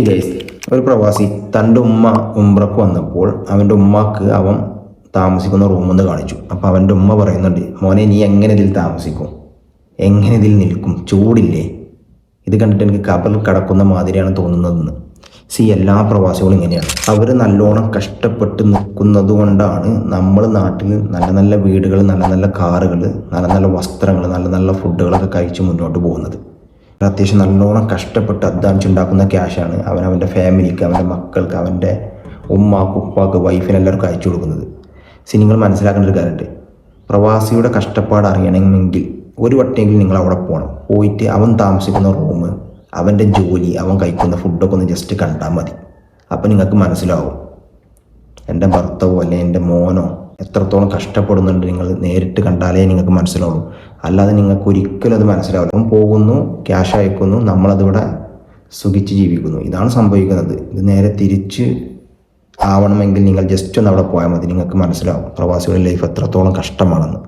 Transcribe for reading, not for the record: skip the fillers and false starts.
Guys, ഒരു പ്രവാസി തൻ്റെ ഉമ്മ ഉംറക്ക് വന്നപ്പോൾ അവൻ്റെ ഉമ്മാക്ക് അവൻ താമസിക്കുന്ന റൂമൊന്ന് കാണിച്ചു. അപ്പോൾ അവൻ്റെ ഉമ്മ പറയുന്നുണ്ട്, മോനെ നീ എങ്ങനെ ഇതിൽ താമസിക്കും, എങ്ങനെ ഇതിൽ നിൽക്കും, ചൂടില്ലേ, ഇത് കണ്ടിട്ട് എനിക്ക് കബറിൽ കിടക്കുന്ന മാതിരിയാണ് തോന്നുന്നതെന്ന്. എല്ലാ പ്രവാസികളും ഇങ്ങനെയാണ്. അവർ നല്ലോണം കഷ്ടപ്പെട്ട് നിൽക്കുന്നത് കൊണ്ടാണ് നമ്മൾ നാട്ടിൽ നല്ല നല്ല വീടുകൾ, നല്ല നല്ല കാറുകൾ, നല്ല നല്ല വസ്ത്രങ്ങൾ, നല്ല നല്ല ഫുഡുകളൊക്കെ കഴിച്ച് മുന്നോട്ട് പോകുന്നത്. അത്യാവശ്യം നല്ലോണം കഷ്ടപ്പെട്ട് അധ്വാനിച്ചുണ്ടാക്കുന്ന ക്യാഷാണ് അവൻ്റെ ഫാമിലിക്ക്, അവൻ്റെ മക്കൾക്ക്, അവൻ്റെ ഉമ്മാക്ക്, ഉപ്പാക്ക്, വൈഫിന് എല്ലാവർക്കും അയച്ചു കൊടുക്കുന്നത്. നിങ്ങൾ മനസ്സിലാക്കേണ്ട ഒരു കാര്യമുണ്ട്, പ്രവാസിയുടെ കഷ്ടപ്പാട് അറിയണമെങ്കിൽ ഒരു വട്ടമെങ്കിലും നിങ്ങൾ അവിടെ പോയിട്ട് അവൻ താമസിക്കുന്ന റൂം, അവൻ്റെ ജോലി, അവൻ കഴിക്കുന്ന ഫുഡൊക്കെ ഒന്ന് ജസ്റ്റ് കണ്ടാൽ മതി. അപ്പം നിങ്ങൾക്ക് മനസ്സിലാവും എൻ്റെ ഭർത്താവോ അല്ലെങ്കിൽ എൻ്റെ മോനോ എത്രത്തോളം കഷ്ടപ്പെടുന്നുണ്ട്. നിങ്ങൾ നേരിട്ട് കണ്ടാലേ നിങ്ങൾക്ക് മനസ്സിലാവുള്ളൂ, അല്ലാതെ നിങ്ങൾക്ക് ഒരിക്കലും അത് മനസ്സിലാവില്ല. അവൻ പോകുന്നു, ക്യാഷ് അയക്കുന്നു, നമ്മളതിവിടെ സുഖിച്ച് ജീവിക്കുന്നു. ഇതാണ് സംഭവിക്കുന്നത്. ഇത് നേരെ തിരിച്ച് ആവണമെങ്കിൽ നിങ്ങൾ ജസ്റ്റ് ഒന്ന് അവിടെ പോയാൽ മതി. നിങ്ങൾക്ക് മനസ്സിലാവും പ്രവാസികളുടെ ലൈഫ് എത്രത്തോളം കഷ്ടമാണെന്ന്.